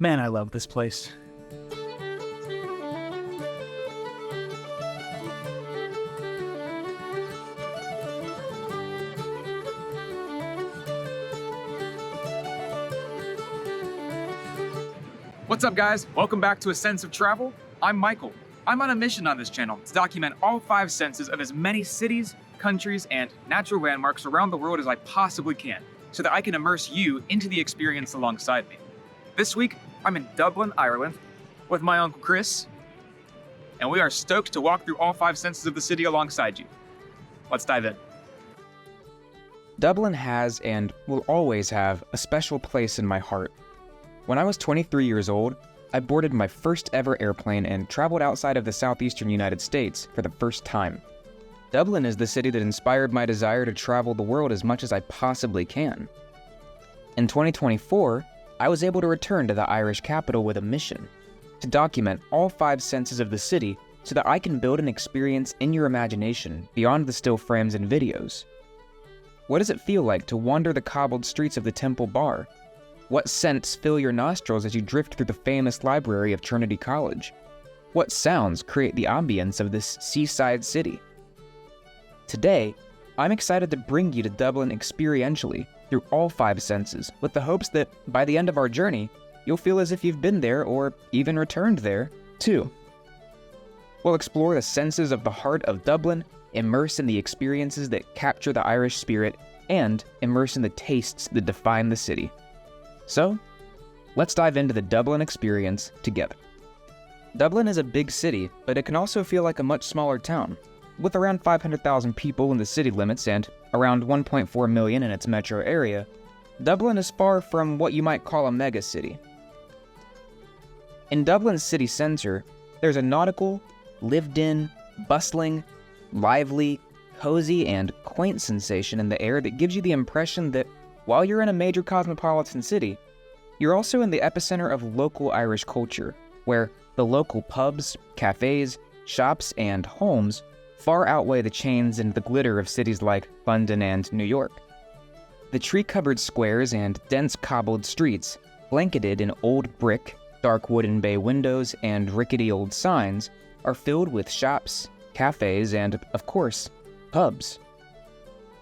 Man, I love this place. What's up, guys? Welcome back to A Sense of Travel. I'm Michael. I'm on a mission on this channel to document all 5 senses of as many cities, countries, and natural landmarks around the world as I possibly can, so that I can immerse you into the experience alongside me. This week, I'm in Dublin, Ireland, with my Uncle Chris, and we are stoked to walk through all 5 senses of the city alongside you. Let's dive in. Dublin has and will always have a special place in my heart. When I was 23 years old, I boarded my first ever airplane and traveled outside of the southeastern United States for the first time. Dublin is the city that inspired my desire to travel the world as much as I possibly can. In 2024, I was able to return to the Irish capital with a mission: to document all 5 senses of the city so that I can build an experience in your imagination beyond the still frames and videos. What does it feel like to wander the cobbled streets of the Temple Bar? What scents fill your nostrils as you drift through the famous library of Trinity College? What sounds create the ambience of this seaside city? Today, I'm excited to bring you to Dublin experientially through all 5 senses, with the hopes that by the end of our journey, you'll feel as if you've been there or even returned there, too. We'll explore the senses of the heart of Dublin, immerse in the experiences that capture the Irish spirit, and immerse in the tastes that define the city. So, let's dive into the Dublin experience together. Dublin is a big city, but it can also feel like a much smaller town. With around 500,000 people in the city limits and around 1.4 million in its metro area, Dublin is far from what you might call a mega city. In Dublin's city centre, there's a nautical, lived-in, bustling, lively, cozy, and quaint sensation in the air that gives you the impression that while you're in a major cosmopolitan city, you're also in the epicenter of local Irish culture, where the local pubs, cafes, shops, and homes far outweigh the chains and the glitter of cities like London and New York. The tree-covered squares and dense cobbled streets, blanketed in old brick, dark wooden bay windows, and rickety old signs, are filled with shops, cafes, and, of course, pubs.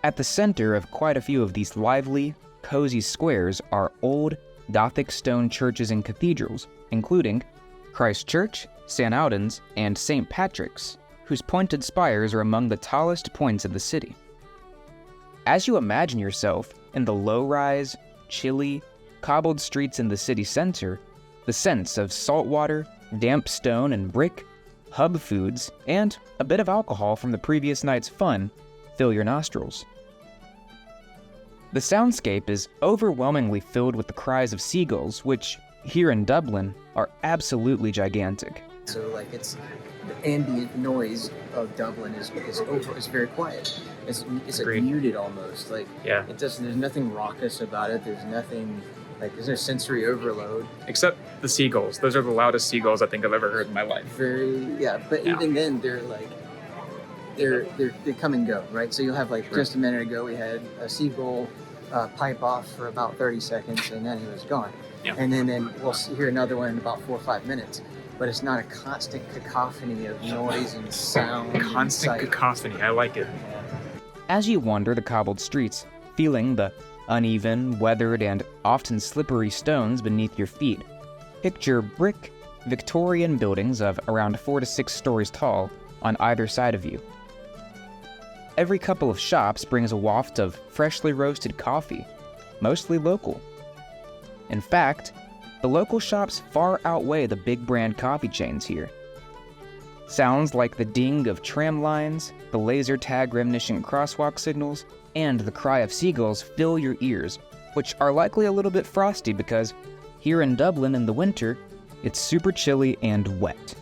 At the center of quite a few of these lively, cozy squares are old, Gothic stone churches and cathedrals, including Christ Church, St. Alban's, and St. Patrick's, whose pointed spires are among the tallest points of the city. As you imagine yourself in the low-rise, chilly, cobbled streets in the city center, the sense of salt water, damp stone and brick, hub foods, and a bit of alcohol from the previous night's fun fill your nostrils. The soundscape is overwhelmingly filled with the cries of seagulls, which, here in Dublin, are absolutely gigantic. So it's the ambient noise of Dublin is very quiet. It's muted almost. Yeah. There's nothing raucous about it. There's nothing there's no sensory overload. Except the seagulls. Those are the loudest seagulls I think I've ever heard in my life. Even then they come and go, right? So you'll have just a minute ago we had a seagull pipe off for about 30 seconds and then he was gone. Yeah. And then we'll hear another one in about 4 or 5 minutes. But it's not a constant cacophony of noise and sound. Constant cacophony, I like it. As you wander the cobbled streets, feeling the uneven, weathered, and often slippery stones beneath your feet, picture brick, Victorian buildings of around 4 to 6 stories tall on either side of you. Every couple of shops brings a waft of freshly roasted coffee, mostly local. In fact, the local shops far outweigh the big brand coffee chains here. Sounds like the ding of tram lines, the laser tag reminiscent crosswalk signals, and the cry of seagulls fill your ears, which are likely a little bit frosty because here in Dublin in the winter, it's super chilly and wet.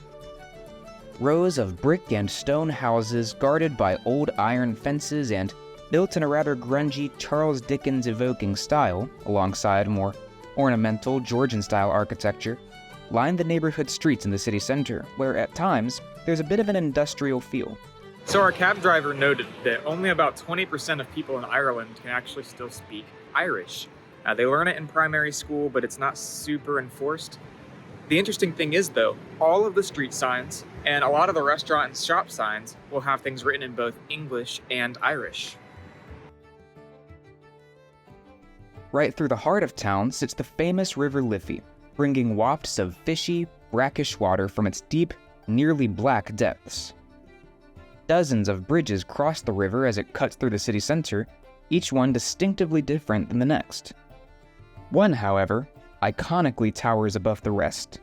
Rows of brick and stone houses guarded by old iron fences and built in a rather grungy Charles Dickens-evoking style, alongside more ornamental Georgian-style architecture, line the neighborhood streets in the city center, where at times, there's a bit of an industrial feel. So our cab driver noted that only about 20% of people in Ireland can actually still speak Irish. They learn it in primary school, but it's not super enforced. The interesting thing is, though, all of the street signs and a lot of the restaurant and shop signs will have things written in both English and Irish. Right through the heart of town sits the famous River Liffey, bringing wafts of fishy, brackish water from its deep, nearly black depths. Dozens of bridges cross the river as it cuts through the city center, each one distinctively different than the next. One, however, iconically towers above the rest.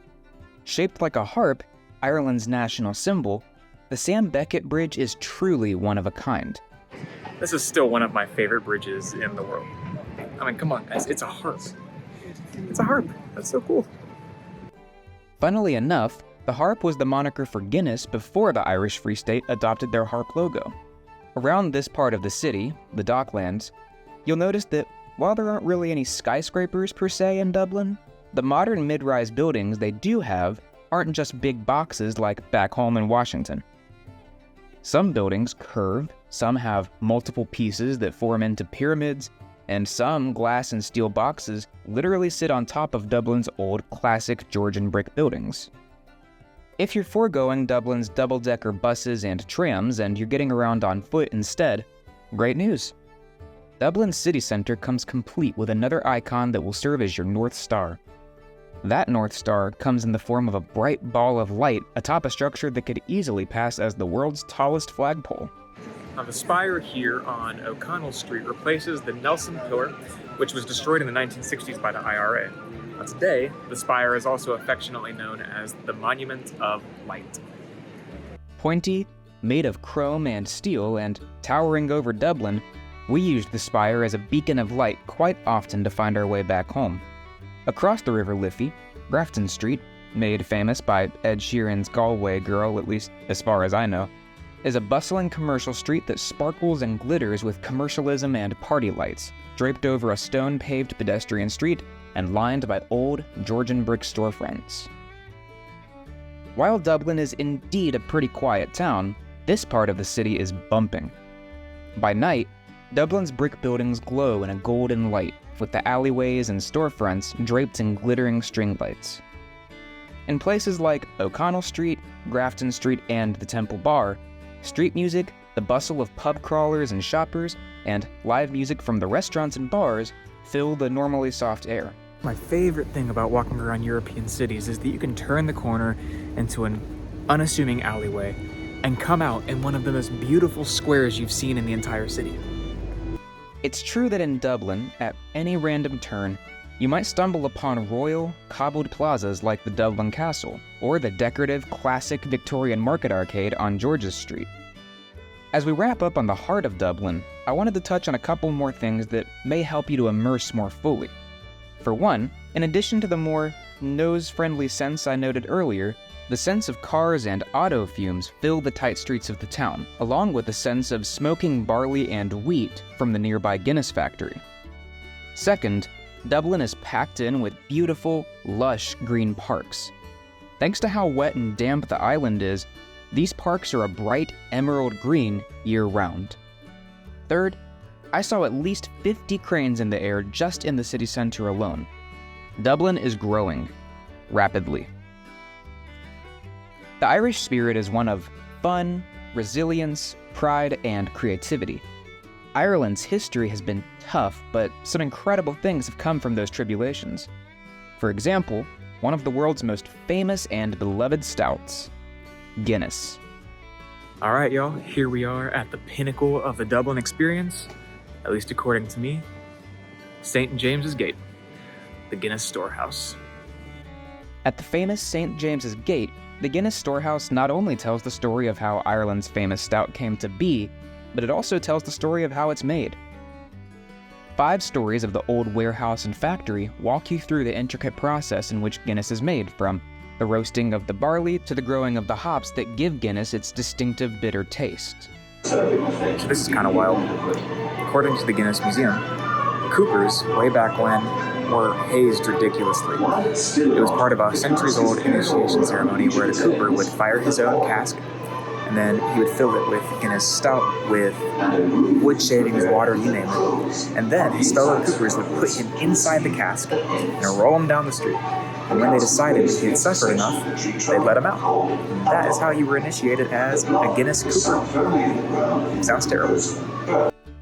Shaped like a harp, Ireland's national symbol, the Sam Beckett Bridge is truly one of a kind. This is still one of my favorite bridges in the world. I mean, come on, guys, it's a harp. It's a harp. That's so cool. Funnily enough, the harp was the moniker for Guinness before the Irish Free State adopted their harp logo. Around this part of the city, the Docklands, you'll notice that while there aren't really any skyscrapers per se in Dublin, the modern mid-rise buildings they do have aren't just big boxes like back home in Washington. Some buildings curve, some have multiple pieces that form into pyramids, and some glass and steel boxes literally sit on top of Dublin's old classic Georgian brick buildings. If you're foregoing Dublin's double-decker buses and trams and you're getting around on foot instead, great news. Dublin's city centre comes complete with another icon that will serve as your North Star. That North Star comes in the form of a bright ball of light atop a structure that could easily pass as the world's tallest flagpole. Now, the spire here on O'Connell Street replaces the Nelson Pillar, which was destroyed in the 1960s by the IRA. Now, today, the spire is also affectionately known as the Monument of Light. Pointy, made of chrome and steel, and towering over Dublin, we used the spire as a beacon of light quite often to find our way back home. Across the River Liffey, Grafton Street, made famous by Ed Sheeran's Galway Girl, at least as far as I know, is a bustling commercial street that sparkles and glitters with commercialism and party lights, draped over a stone-paved pedestrian street and lined by old Georgian brick storefronts. While Dublin is indeed a pretty quiet town, this part of the city is bumping. By night, Dublin's brick buildings glow in a golden light, with the alleyways and storefronts draped in glittering string lights. In places like O'Connell Street, Grafton Street, and the Temple Bar, street music, the bustle of pub crawlers and shoppers, and live music from the restaurants and bars fill the normally soft air. My favorite thing about walking around European cities is that you can turn the corner into an unassuming alleyway and come out in one of the most beautiful squares you've seen in the entire city. It's true that in Dublin, at any random turn, you might stumble upon royal, cobbled plazas like the Dublin Castle, or the decorative, classic Victorian Market Arcade on George's Street. As we wrap up on the heart of Dublin, I wanted to touch on a couple more things that may help you to immerse more fully. For one, in addition to the more nose-friendly sense I noted earlier, the sense of cars and auto fumes fill the tight streets of the town, along with the sense of smoking barley and wheat from the nearby Guinness factory. Second, Dublin is packed in with beautiful, lush green parks. Thanks to how wet and damp the island is, these parks are a bright emerald green year-round. Third, I saw at least 50 cranes in the air just in the city center alone. Dublin is growing rapidly. The Irish spirit is one of fun, resilience, pride, and creativity. Ireland's history has been tough, but some incredible things have come from those tribulations. For example, one of the world's most famous and beloved stouts, Guinness. All right, y'all, here we are at the pinnacle of the Dublin experience, at least according to me, St. James's Gate, the Guinness Storehouse. At the famous St. James's Gate, the Guinness Storehouse not only tells the story of how Ireland's famous stout came to be, but it also tells the story of how it's made. 5 stories of the old warehouse and factory walk you through the intricate process in which Guinness is made, from the roasting of the barley to the growing of the hops that give Guinness its distinctive bitter taste. So this is kind of wild. According to the Guinness Museum, coopers, way back when, were hazed ridiculously. It was part of a centuries-old initiation ceremony where the cooper would fire his own cask, and And then he would fill it with Guinness Stout, with wood shavings, water, you name it. And then his fellow coopers would put him inside the cask and roll him down the street. And when they decided that he had suffered enough, they'd let him out. And that is how you were initiated as a Guinness cooper. Sounds terrible.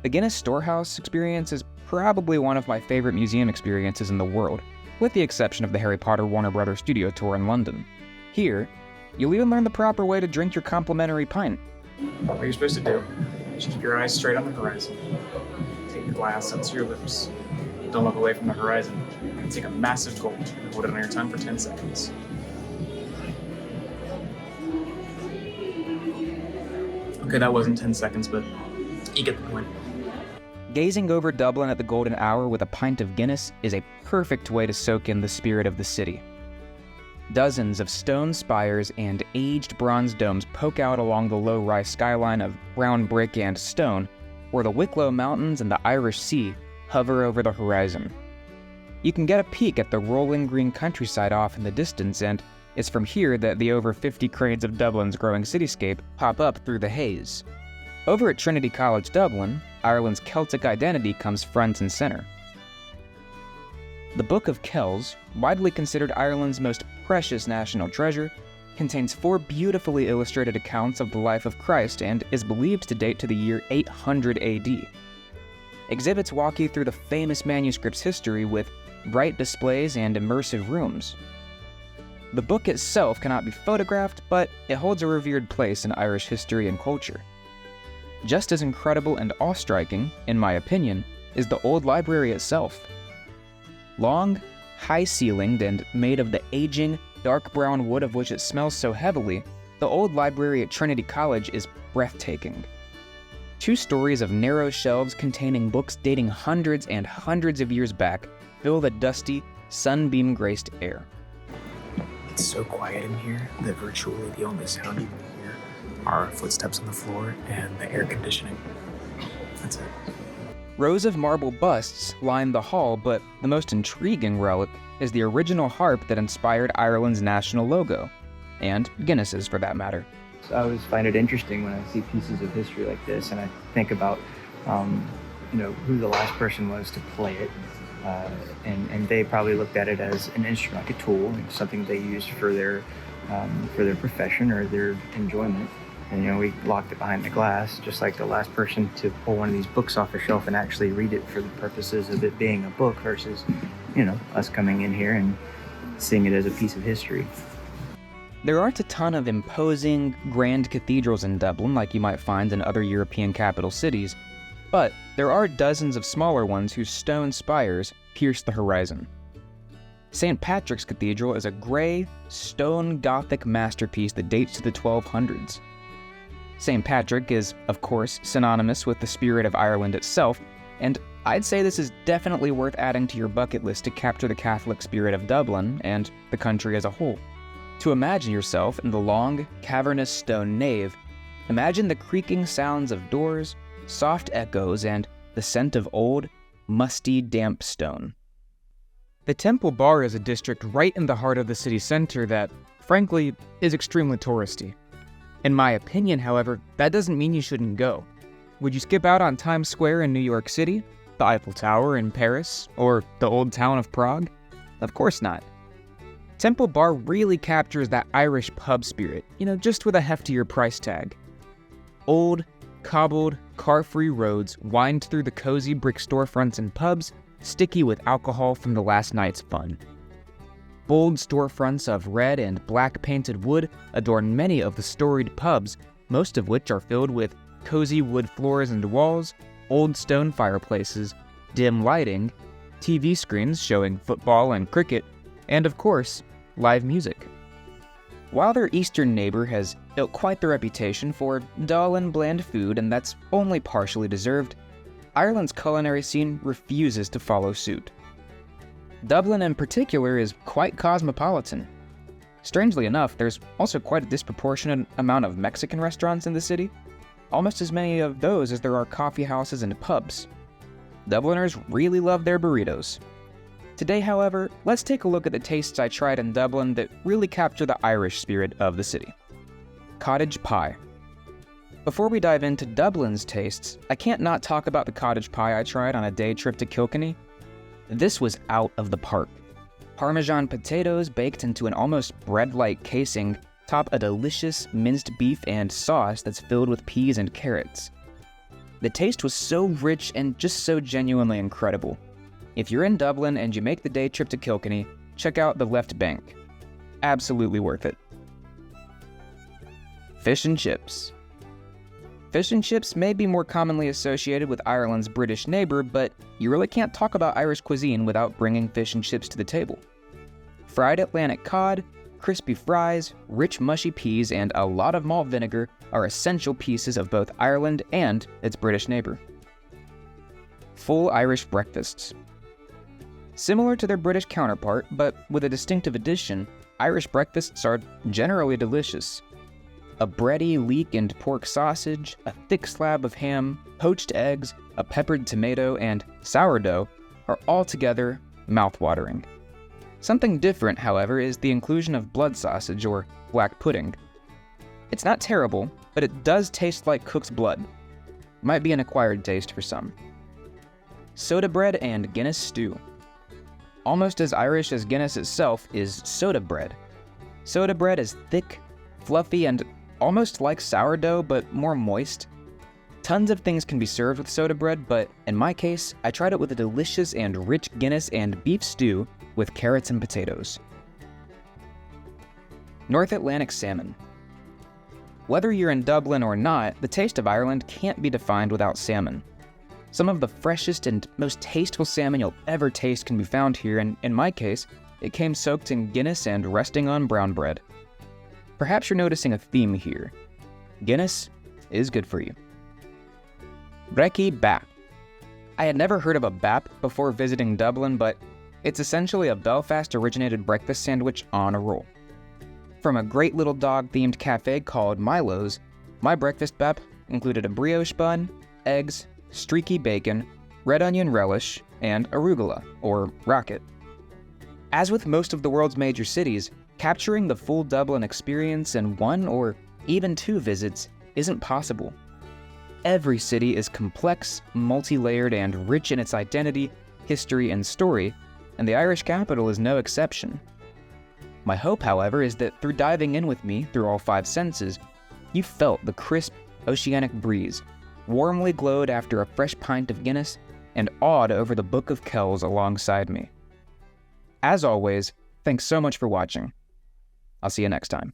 The Guinness Storehouse experience is probably one of my favorite museum experiences in the world, with the exception of the Harry Potter Warner Brothers studio tour in London. Here, you'll even learn the proper way to drink your complimentary pint. What you're supposed to do is keep your eyes straight on the horizon. Take the glass up to your lips. Don't look away from the horizon. And take a massive gulp and hold it on your tongue for 10 seconds. Okay, that wasn't 10 seconds, but you get the point. Gazing over Dublin at the golden hour with a pint of Guinness is a perfect way to soak in the spirit of the city. Dozens of stone spires and aged bronze domes poke out along the low-rise skyline of brown brick and stone, where the Wicklow Mountains and the Irish Sea hover over the horizon. You can get a peek at the rolling green countryside off in the distance, and it's from here that the over 50 cranes of Dublin's growing cityscape pop up through the haze. Over at Trinity College Dublin, Ireland's Celtic identity comes front and center. The Book of Kells, widely considered Ireland's most precious national treasure, contains 4 beautifully illustrated accounts of the life of Christ and is believed to date to the year 800 AD. Exhibits walk you through the famous manuscript's history with bright displays and immersive rooms. The book itself cannot be photographed, but it holds a revered place in Irish history and culture. Just as incredible and awe-striking, in my opinion, is the old library itself. Long, high-ceilinged, and made of the aging, dark brown wood of which it smells so heavily, the old library at Trinity College is breathtaking. 2 stories of narrow shelves containing books dating hundreds and hundreds of years back fill the dusty, sunbeam-graced air. It's so quiet in here that virtually the only sound you can hear are footsteps on the floor and the air conditioning. That's it. Rows of marble busts line the hall, but the most intriguing relic is the original harp that inspired Ireland's national logo, and Guinness's for that matter. I always find it interesting when I see pieces of history like this, and I think about, who the last person was to play it, and they probably looked at it as an instrument, like a tool, something they used for their profession or their enjoyment. And we locked it behind the glass, just like the last person to pull one of these books off a shelf and actually read it for the purposes of it being a book versus, us coming in here and seeing it as a piece of history. There aren't a ton of imposing, grand cathedrals in Dublin like you might find in other European capital cities, but there are dozens of smaller ones whose stone spires pierce the horizon. St. Patrick's Cathedral is a gray, stone Gothic masterpiece that dates to the 1200s. St. Patrick is, of course, synonymous with the spirit of Ireland itself, and I'd say this is definitely worth adding to your bucket list to capture the Catholic spirit of Dublin and the country as a whole. To imagine yourself in the long, cavernous stone nave, imagine the creaking sounds of doors, soft echoes, and the scent of old, musty, damp stone. The Temple Bar is a district right in the heart of the city center that, frankly, is extremely touristy. In my opinion, however, that doesn't mean you shouldn't go. Would you skip out on Times Square in New York City, the Eiffel Tower in Paris, or the Old Town of Prague? Of course not. Temple Bar really captures that Irish pub spirit, just with a heftier price tag. Old, cobbled, car-free roads wind through the cozy brick storefronts and pubs, sticky with alcohol from the last night's fun. Bold storefronts of red and black painted wood adorn many of the storied pubs, most of which are filled with cozy wood floors and walls, old stone fireplaces, dim lighting, TV screens showing football and cricket, and of course, live music. While their eastern neighbor has built quite the reputation for dull and bland food, and that's only partially deserved, Ireland's culinary scene refuses to follow suit. Dublin in particular is quite cosmopolitan. Strangely enough, there's also quite a disproportionate amount of Mexican restaurants in the city, almost as many of those as there are coffee houses and pubs. Dubliners really love their burritos. Today, however, let's take a look at the tastes I tried in Dublin that really capture the Irish spirit of the city. Cottage pie. Before we dive into Dublin's tastes, I can't not talk about the cottage pie I tried on a day trip to Kilkenny. This was out of the park. Parmesan potatoes baked into an almost bread-like casing top a delicious minced beef and sauce that's filled with peas and carrots. The taste was so rich and just so genuinely incredible. If you're in Dublin and you make the day trip to Kilkenny, check out the Left Bank. Absolutely worth it. Fish and chips. Fish and chips may be more commonly associated with Ireland's British neighbor, but you really can't talk about Irish cuisine without bringing fish and chips to the table. Fried Atlantic cod, crispy fries, rich mushy peas, and a lot of malt vinegar are essential pieces of both Ireland and its British neighbor. Full Irish breakfasts. Similar to their British counterpart, but with a distinctive addition, Irish breakfasts are generally delicious. A bready leek and pork sausage, a thick slab of ham, poached eggs, a peppered tomato, and sourdough are altogether mouth-watering. Something different, however, is the inclusion of blood sausage or black pudding. It's not terrible, but it does taste like cook's blood. Might be an acquired taste for some. Soda bread and Guinness stew. Almost as Irish as Guinness itself is soda bread. Soda bread is thick, fluffy, and almost like sourdough, but more moist. Tons of things can be served with soda bread, but in my case, I tried it with a delicious and rich Guinness and beef stew with carrots and potatoes. North Atlantic salmon. Whether you're in Dublin or not, the taste of Ireland can't be defined without salmon. Some of the freshest and most tasteful salmon you'll ever taste can be found here, and in my case, it came soaked in Guinness and resting on brown bread. Perhaps you're noticing a theme here. Guinness is good for you. Brekkie Bap. I had never heard of a bap before visiting Dublin, but it's essentially a Belfast-originated breakfast sandwich on a roll. From a great little dog-themed cafe called Milo's, my breakfast bap included a brioche bun, eggs, streaky bacon, red onion relish, and arugula, or rocket. As with most of the world's major cities, capturing the full Dublin experience in one or even two visits isn't possible. Every city is complex, multi-layered, and rich in its identity, history, and story, and the Irish capital is no exception. My hope, however, is that through diving in with me through all five senses, you felt the crisp, oceanic breeze, warmly glowed after a fresh pint of Guinness, and awed over the Book of Kells alongside me. As always, thanks so much for watching. I'll see you next time.